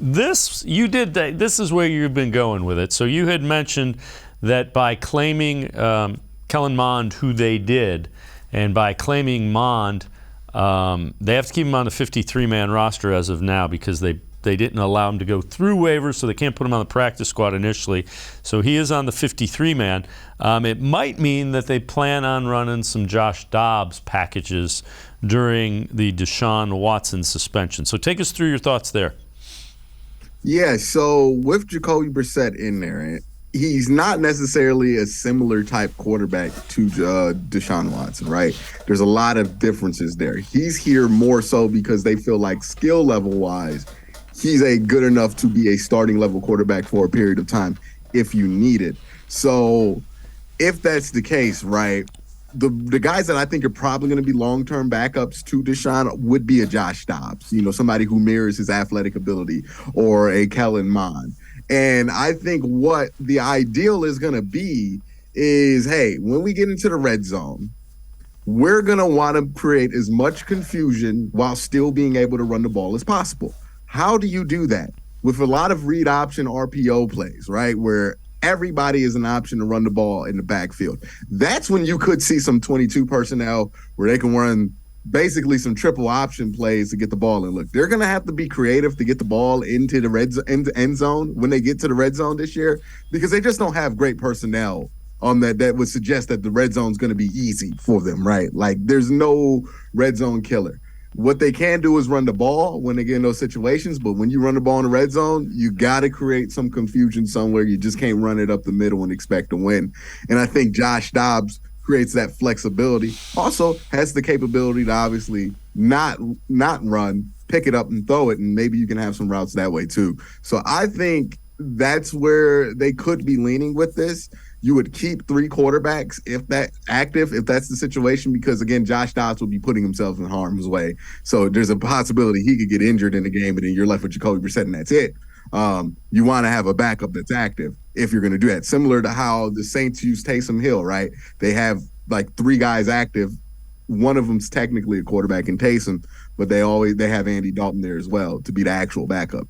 This is where you've been going with it. So you had mentioned that by claiming Kellen Mond, who they did, and by claiming Mond, they have to keep him on the 53-man roster as of now because they didn't allow him to go through waivers, so they can't put him on the practice squad initially. So he is on the 53-man. It might mean that they plan on running some Josh Dobbs packages during the Deshaun Watson suspension. So take us through your thoughts there. Yeah, so with Jacoby Brissett in there, he's not necessarily a similar type quarterback to Deshaun Watson, right? There's a lot of differences there. He's here more so because they feel like skill level wise, he's a good enough to be a starting level quarterback for a period of time if you need it. So if that's the case, right, the guys that I think are probably going to be long-term backups to Deshaun would be a Josh Dobbs, somebody who mirrors his athletic ability, or a Kellen Mond. And I think what the ideal is going to be is, hey, when we get into the red zone, we're going to want to create as much confusion while still being able to run the ball as possible. How do you do that? With a lot of read option RPO plays, right, where everybody is an option to run the ball in the backfield. That's when you could see some 22 personnel where they can run basically some triple option plays to get the ball in. Look, they're going to have to be creative to get the ball into the end zone when they get to the red zone this year, because they just don't have great personnel on that would suggest that the red zone is going to be easy for them, right? Like, there's no red zone killer. What they can do is run the ball when they get in those situations, but when you run the ball in the red zone, you got to create some confusion somewhere. You just can't run it up the middle and expect to win. And I think Josh Dobbs creates that flexibility. Also has the capability to obviously not run, pick it up and throw it, and maybe you can have some routes that way too. So I think that's where they could be leaning with this. You would keep three quarterbacks if that's the situation, because again, Josh Dobbs would be putting himself in harm's way. So there's a possibility he could get injured in the game, and then you're left with Jacoby Brissett, and that's it. You want to have a backup that's active if you're going to do that. Similar to how the Saints use Taysom Hill, right? They have like three guys active. One of them's technically a quarterback in Taysom, but they have Andy Dalton there as well to be the actual backup.